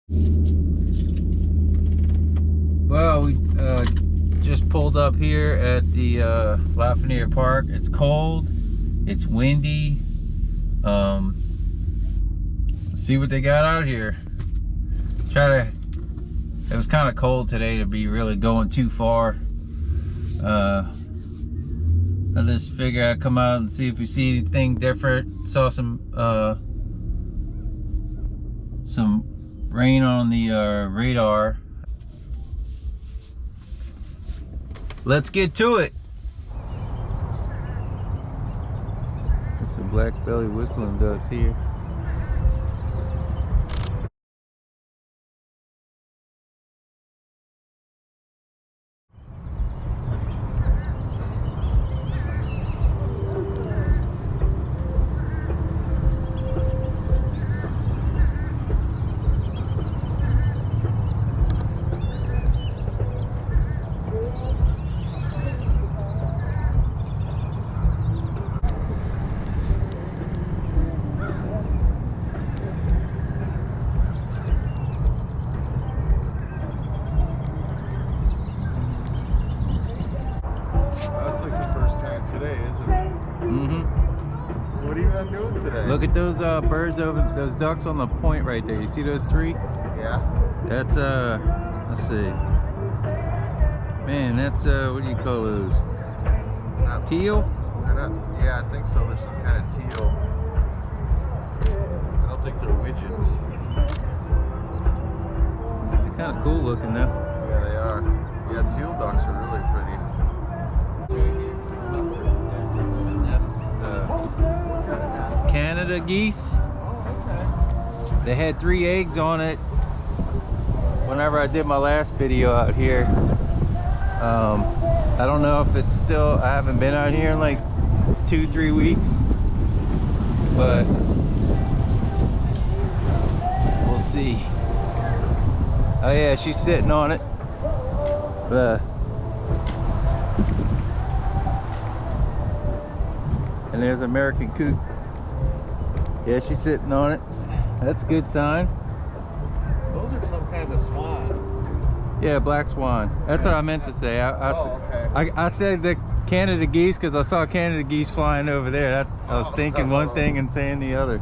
Well, we just pulled up here at the Lafreniere Park. It's cold, it's windy. Let's see what they got out here. It was kind of cold today to be really going too far. I just figured I'd come out and see if we see anything different. Saw some rain on the radar. Let's get to it. There's some black belly whistling ducks here. That's like the first time today, isn't it? Mm-hmm. What are you been doing today? Look at those birds over, those ducks on the point right there. You see those three? Yeah. That's let's see. Man, that's what do you call those? Teal? They're not. Yeah, I think so. There's some kind of teal. I don't think they're widgeons. They're kind of cool looking though. Yeah, they are. Yeah, teal ducks are really pretty. Nest, Canada geese. Oh, okay. They had 3 eggs on it whenever I did my last video out here. I don't know if it's still, I haven't been out here in like 2-3 weeks, but we'll see. Oh yeah, she's sitting on it. And there's American coot. Yeah, she's sitting on it. That's a good sign. Those are some kind of swan. Yeah, black swan. That's what I meant to say. I said the Canada geese because I saw Canada geese flying over there. I was thinking one thing and saying the other.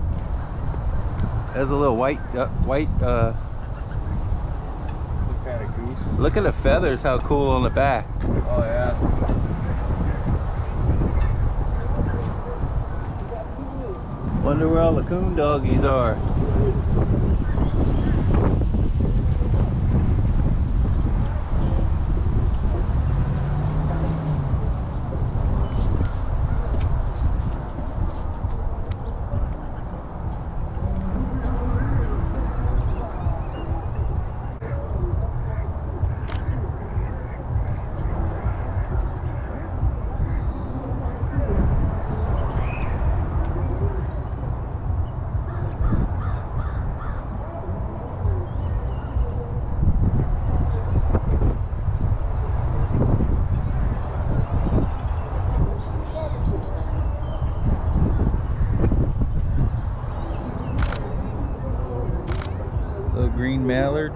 There's a little white What kind of goose? Look at the feathers, how cool on the back. Oh, yeah. Wonder where all the coon doggies are. Little green mallard.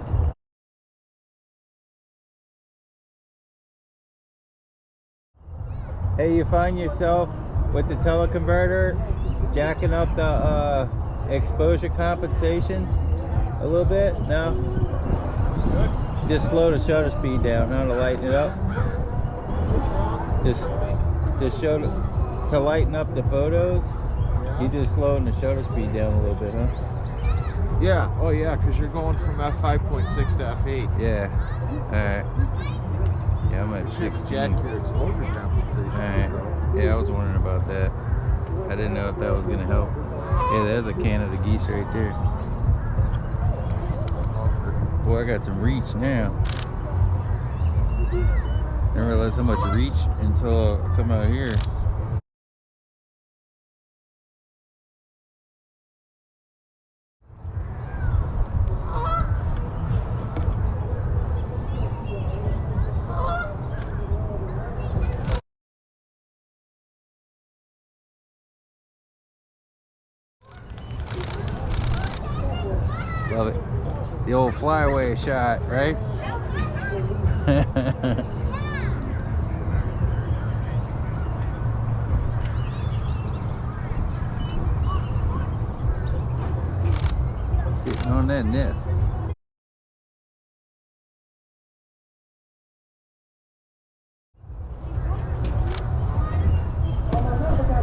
Hey, you find yourself with the teleconverter jacking up the exposure compensation a little bit? No? Just slow the shutter speed down, not to lighten it up. Just show to lighten up the photos. You just slowing the shutter speed down a little bit, huh? Yeah. Oh, yeah, because you're going from f5.6 to f8. Yeah. Alright. Yeah, I'm at 16. Jack your exposure concentration. Alright. Yeah, I was wondering about that. I didn't know if that was gonna help. Yeah, there's a Canada geese right there. Boy, I got some reach now. Didn't realize how much reach until I come out here. Love it. The old little flyaway shot, right? Sitting on that nest.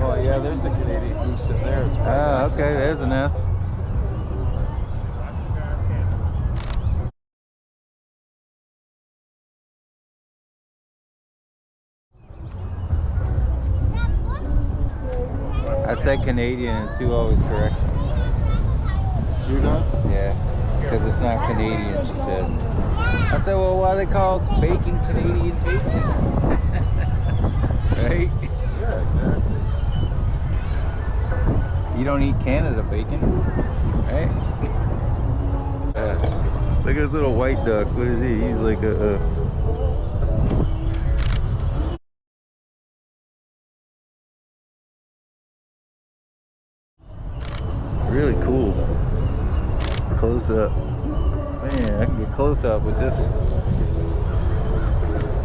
Oh yeah, there's a Canadian goose in there. It's Ah, okay, there's a nest. I said Canadian and Sue always corrects me. Sue does? Yeah, because it's not Canadian, she says. I said, well, why they call bacon Canadian bacon? Right? Yeah, exactly. You don't eat Canada bacon, right? Look at this little white duck. What is he? He's like a really cool. Close up. Man, I can get close up with this.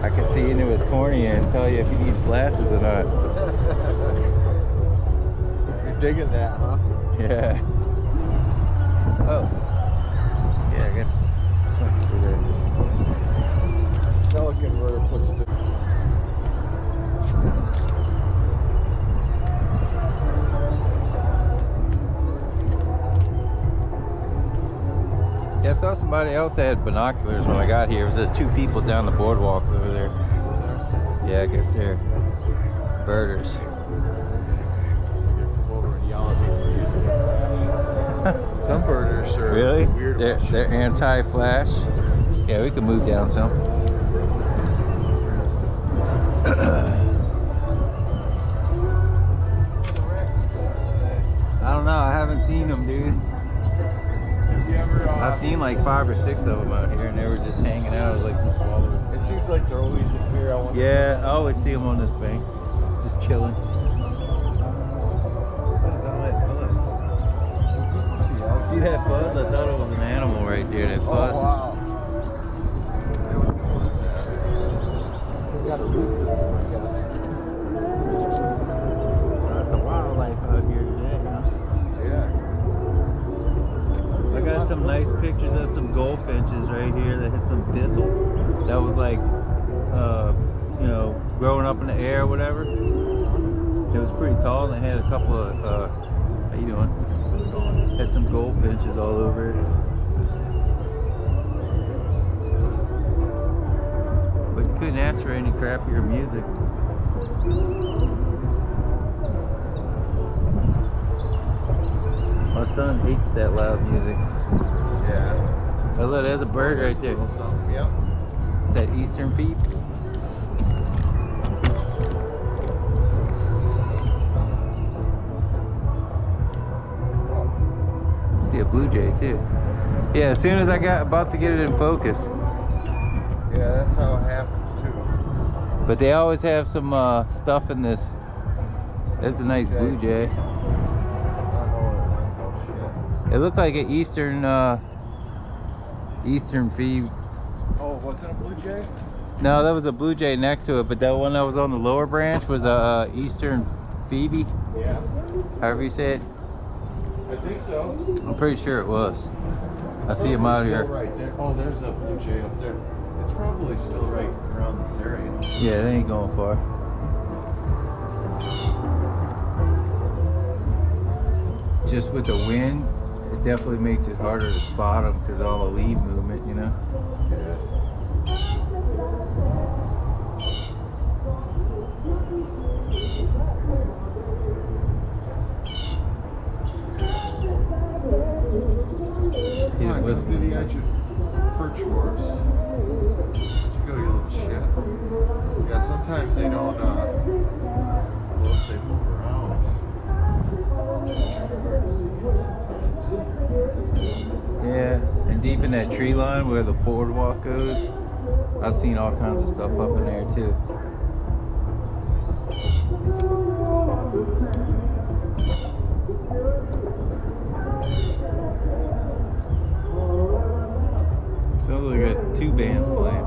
I can see into his cornea and tell you if he needs glasses or not. You're digging that, huh? Yeah. Oh. Yeah, I guess something for that. Pelican rotor puts it. Yeah, I saw somebody else that had binoculars when I got here. It was just two people down the boardwalk over there. Yeah, I guess they're birders. Come over and yell at me for using a flash. Some birders are Really? weird. They're anti-flash. Yeah, we can move down some. I don't know. I haven't seen them, dude. I've seen like 5 or 6 of them out here, and they were just hanging out like some swallows. It seems like they're always in here. Yeah, I always see them on this bank, just chilling. See that fuzz? I thought it was an animal right there. That fuzz. Oh wow. They got a root system, I guess. Lots of wildlife out here today, huh? Yeah. I got some nice pictures of some goldfinches right here that hit some thistle that was like, you know, growing up in the air or whatever. It was pretty tall and it had a couple of, how you doing? Had some goldfinches all over it. But you couldn't ask for any crappier music. My son hates that loud music. Yeah. Oh look, there's a bird right there. Yep. Is that eastern feed? See a blue jay too. Yeah, as soon as I got about to get it in focus. Yeah, that's how it happens too. But they always have some stuff in this. That's a nice blue jay. It looked like an eastern feed. Oh, wasn't it a blue jay? No, that was a blue jay next to it, but that one that was on the lower branch was a eastern phoebe. Yeah. However you say it. I think so. I'm pretty sure it was. I see him out here. Right there. Oh, there's a blue jay up there. It's probably still right around this area. Yeah, they ain't going far. Just with the wind, it definitely makes it harder to spot them because all the leaf movement, you know. Yeah. Come on, go to the edge of perch for us. You go, you little shit. Yeah, sometimes they don't, unless they move around. Yeah, and deep in that tree line where the boardwalk goes, I've seen all kinds of stuff up in there too. Sounds like we got two bands playing.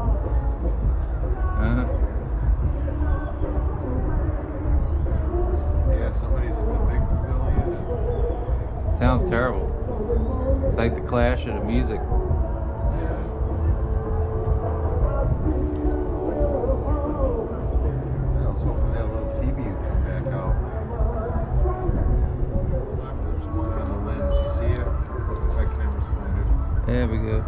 Yeah, somebody's at the big pavilion. Sounds terrible. It's like the clash of the music. Yeah, I was hoping that little Phoebe would come back out. There's one on the lens. You see it? My camera's pointed. There we go.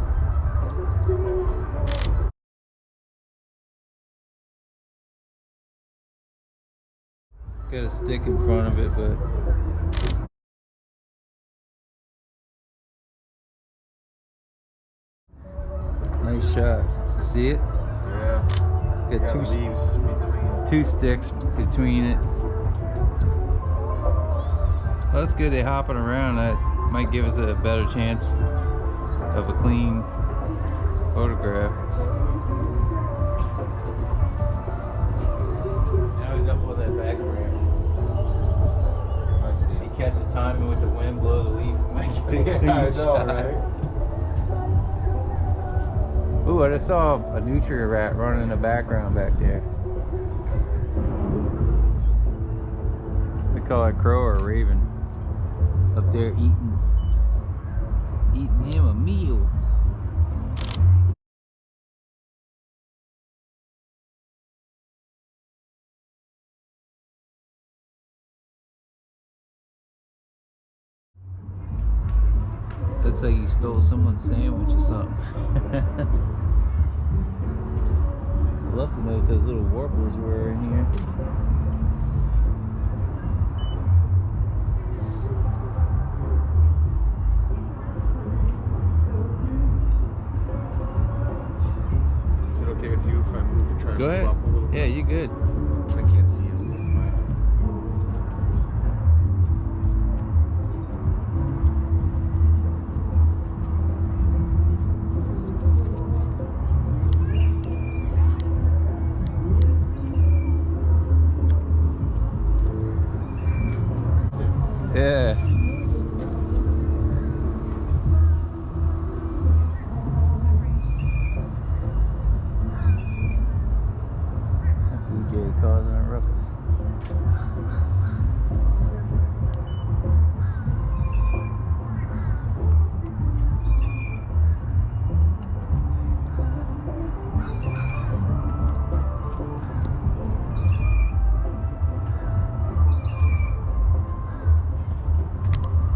Got a stick in front of it, but nice shot. You see it? Yeah. Got Got leaves between. two sticks between it. Well, that's good. They're hopping around. That might give us a better chance of a clean photograph. Now he's up with that back branch. I see. He catch the timing with the wind, blow the leaf, and make it a clean Yeah, I know, shot. right? Ooh, I just saw a nutria rat running in the background back there. We call it crow or raven. Up there eating him a meal. Looks like he stole someone's sandwich or something. I'd love to know what those little warblers were in here. Is it okay with you if I move, try to Go move ahead. up a little bit? Yeah, you're good. I can't see him. Yeah. DJ causing a ruckus.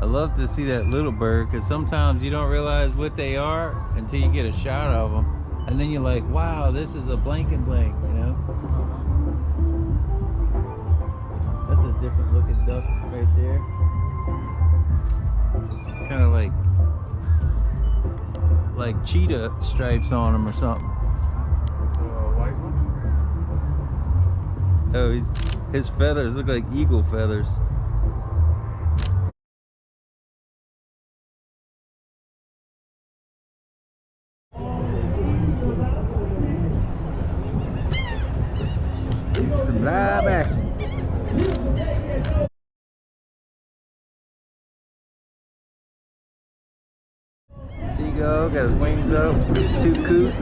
I love to see that little bird because sometimes you don't realize what they are until you get a shot of them, and then you're like, wow, this is a blank and blank, you know? That's a different looking duck right there. Kind of like cheetah stripes on him or something. White one? Oh, his feathers look like eagle feathers. Some live action. Seagull got his wings up, two coot.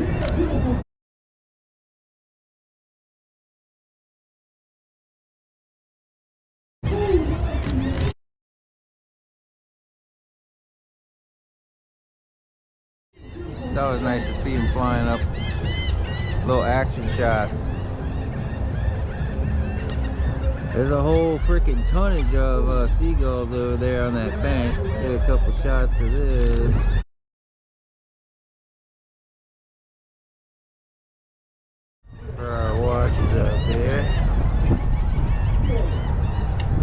It's always nice to see him flying up, little action shots. There's a whole freaking tonnage of seagulls over there on that bank. Get a couple shots of this. For our watches out there.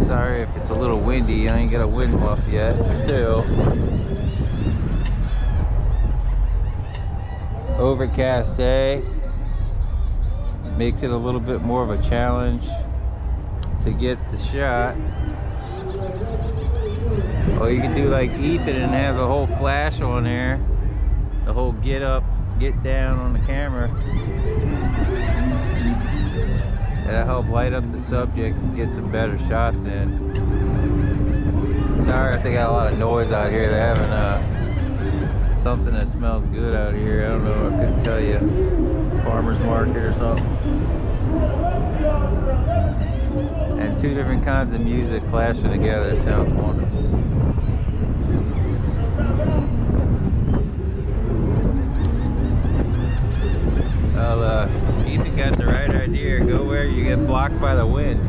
Sorry if it's a little windy. I ain't got a wind muff yet. Still. Overcast day. Makes it a little bit more of a challenge to get the shot. Or you can do like Ethan and have the whole flash on there, the whole get up, get down on the camera. That'll help light up the subject and get some better shots in. Sorry if they got a lot of noise out here. They're having something that smells good out here. I don't know tell you, farmer's market or something. And two different kinds of music clashing together sounds wonderful. Well, Ethan got the right idea. Go where you get blocked by the wind.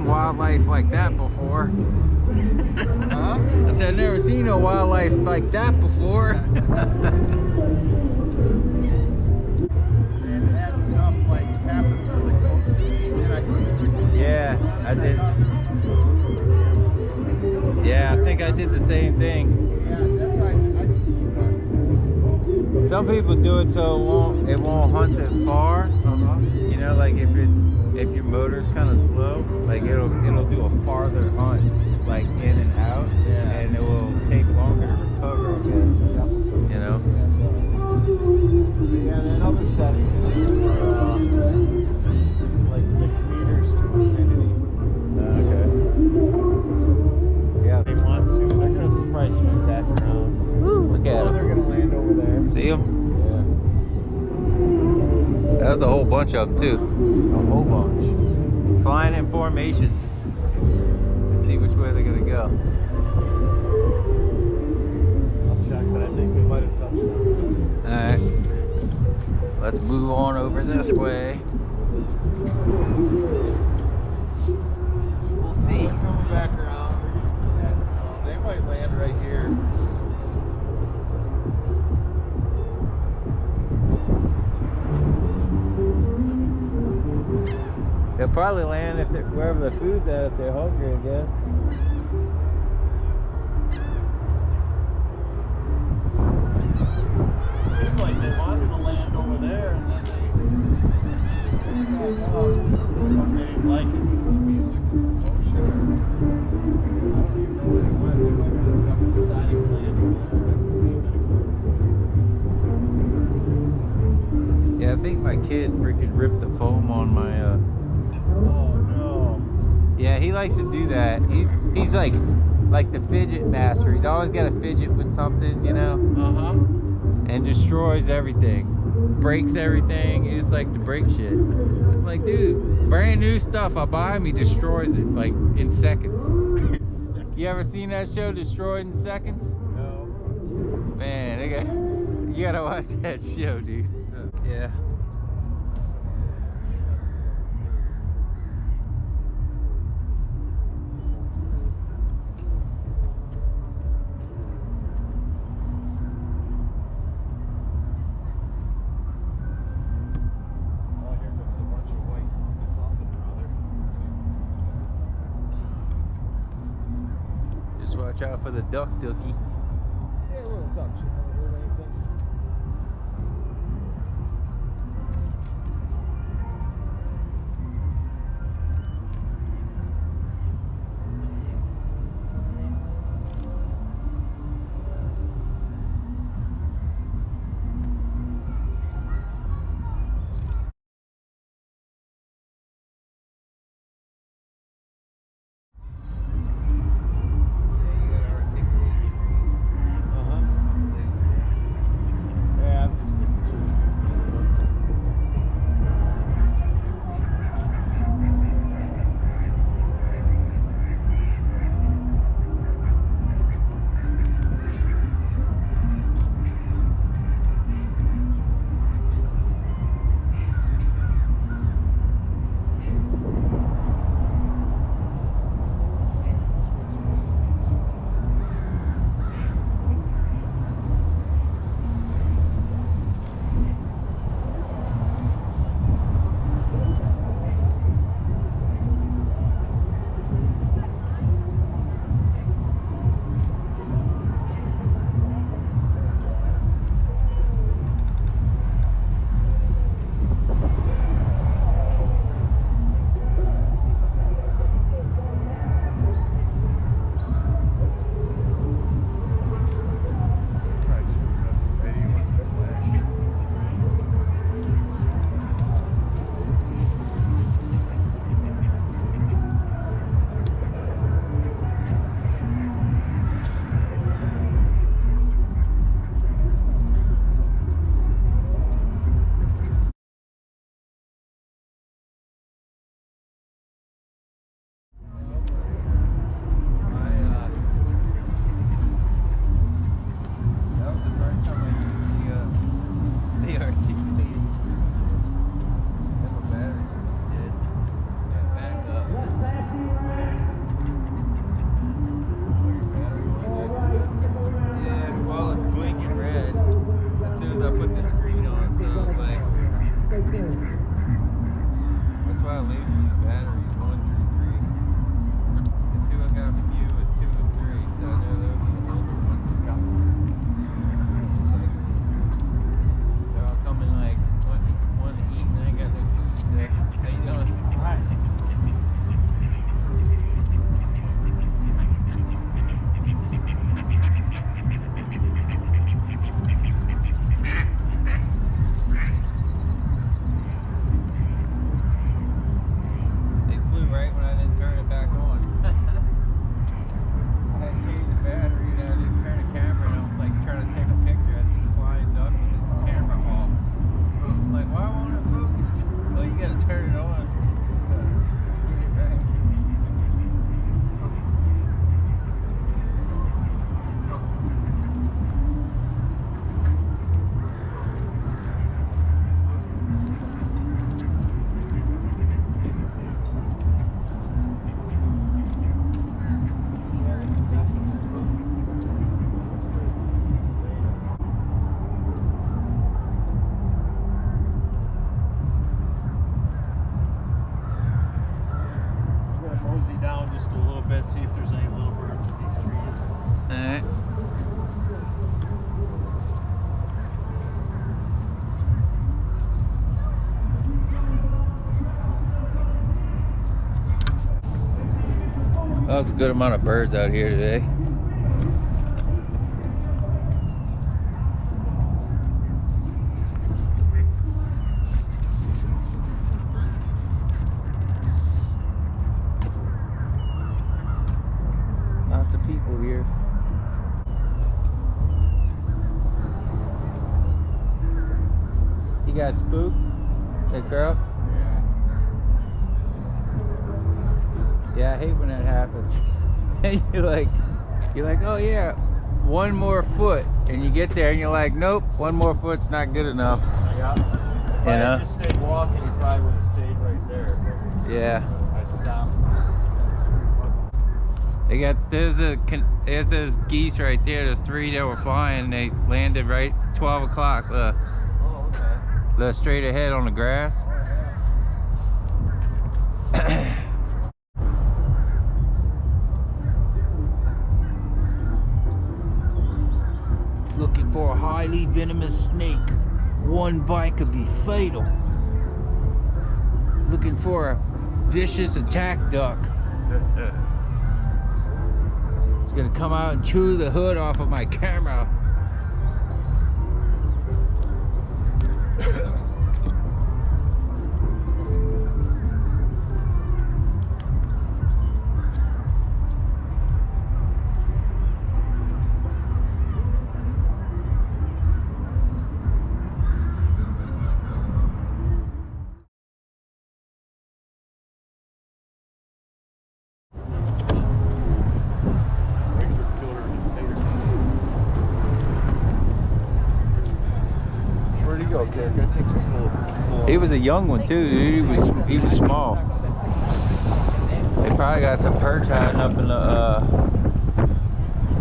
Wildlife like that before. Huh? I said I've never seen no wildlife like that before. And had stuff like happened really close. Yeah, I did. Yeah, I think I did the same thing. Yeah, that's why I just keep that. Some people do it so it won't hunt as far. You know, like if your motor's kind of slow, like it'll do a farther hunt, like in and out, and it will take longer to recover, I guess. Yep. You know. Yeah, that other setting is for like 6 meters to infinity. Okay. Yeah. They want to. They're gonna probably swing back around. Woo, look at Oh, them. they're gonna land over there. See them? Yeah. That was a whole bunch of them too. A whole bunch. Flying in formation. Let's see which way they're gonna go. I'll check, but I think they might have touched them. Alright. Let's move on over this way. We'll see. They're coming back around. They might land right here. They'll probably land if wherever the food's at if they're hungry, I guess. Seems like they wanted to land over there and then they didn't like it because of the music. Oh shit. I don't even know where they went. They might have ended up deciding to land over there. I haven't seen Yeah, anyone. I think my kid freaking ripped the foam on my Oh no. Yeah, he likes to do that. He's like the fidget master. He's always got a fidget with something, you know, and destroys everything, breaks everything. He just likes to break shit. I'm like, dude, brand new stuff I buy him, he destroys it like in seconds. You ever seen that show, Destroyed in Seconds? No. Man, you gotta watch that show, dude. Yeah. Watch out for the duck dookie. Yeah, a little duck shit. Don't hurt anything. a little bit, see if there's any little birds in these trees. Alright. Well, there's a good amount of birds out here today. Lots of people here. You got spooked? That girl? Yeah, I hate when that happens. you're like, oh yeah, one more foot, and you get there and you're like, nope, one more foot's not good enough. Yeah. If I had just stayed walking, you probably would have stayed right there. But yeah. I stopped. There's those geese right there. There's 3 that were flying. They landed right 12 o'clock. Oh, okay. The straight ahead on the grass. Looking for a highly venomous snake. One bite could be fatal. Looking for a vicious attack duck. It's gonna come out and chew the hood off of my camera. He was a young one too. He was small. They probably got some perch hiding up in the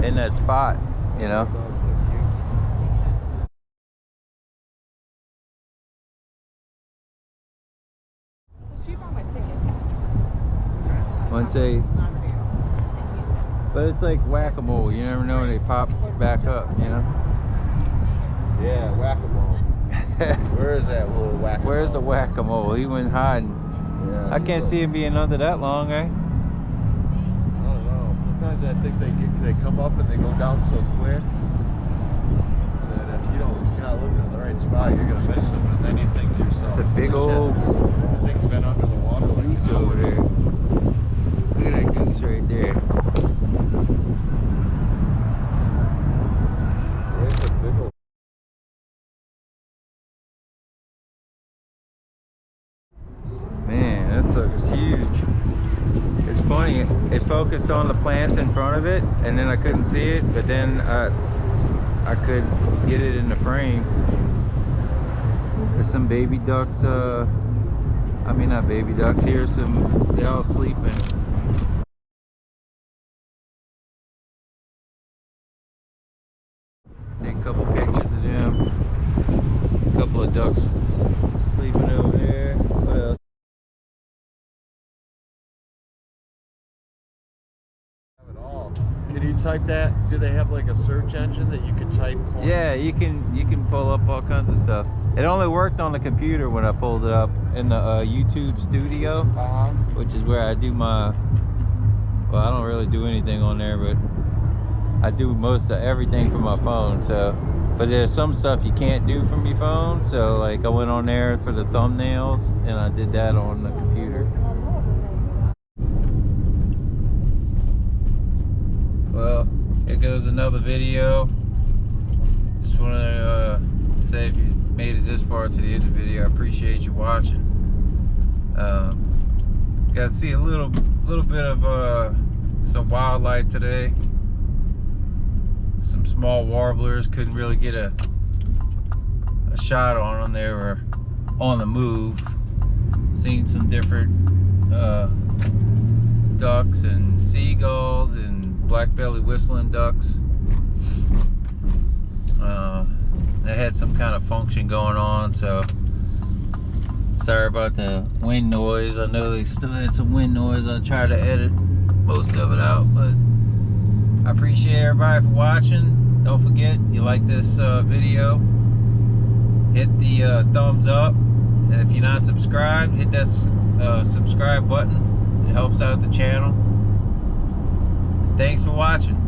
in that spot, you know. She bought my tickets. Once they, but it's like whack-a-mole. You never know when they pop back up, you know. Yeah, whack-a-mole. Where is that little whack-a-mole? Where's the whack-a-mole? He went hiding. Yeah, I can't see him being under that long, eh? I don't know. Sometimes I think they come up and they go down so quick that if you're not looking in the right spot, you're gonna miss them, and then you think to yourself, it's a big old that thing's been under the water like goose over there. Look at that goose right there. It's a big old. Man, that sucker's huge. It's funny, it focused on the plants in front of it, and then I couldn't see it, but then I could get it in the frame. There's some baby ducks, I mean not baby ducks, here's some, they're all sleeping. Take a couple pictures of them. A couple of ducks sleeping over there. What else? Can you type that? Do they have like a search engine that you can type corns? Yeah, you can pull up all kinds of stuff. It only worked on the computer when I pulled it up in the YouTube studio, which is where I do my, well, I don't really do anything on there, but I do most of everything from my phone. So, but there's some stuff you can't do from your phone. So like I went on there for the thumbnails and I did that on the computer. Well, here goes another video. Just want to say if you made it this far to the end of the video, I appreciate you watching. Got to see a little bit of some wildlife today. Some small warblers, couldn't really get a shot on them. They were on the move. Seen some different ducks and seagulls and black-belly whistling ducks. They had some kind of function going on, so sorry about the wind noise. I know they still had some wind noise. I'll try to edit most of it out, but I appreciate everybody for watching. Don't forget, you like this video, hit the thumbs up, and if you're not subscribed, hit that subscribe button. It helps out the channel. Thanks for watching.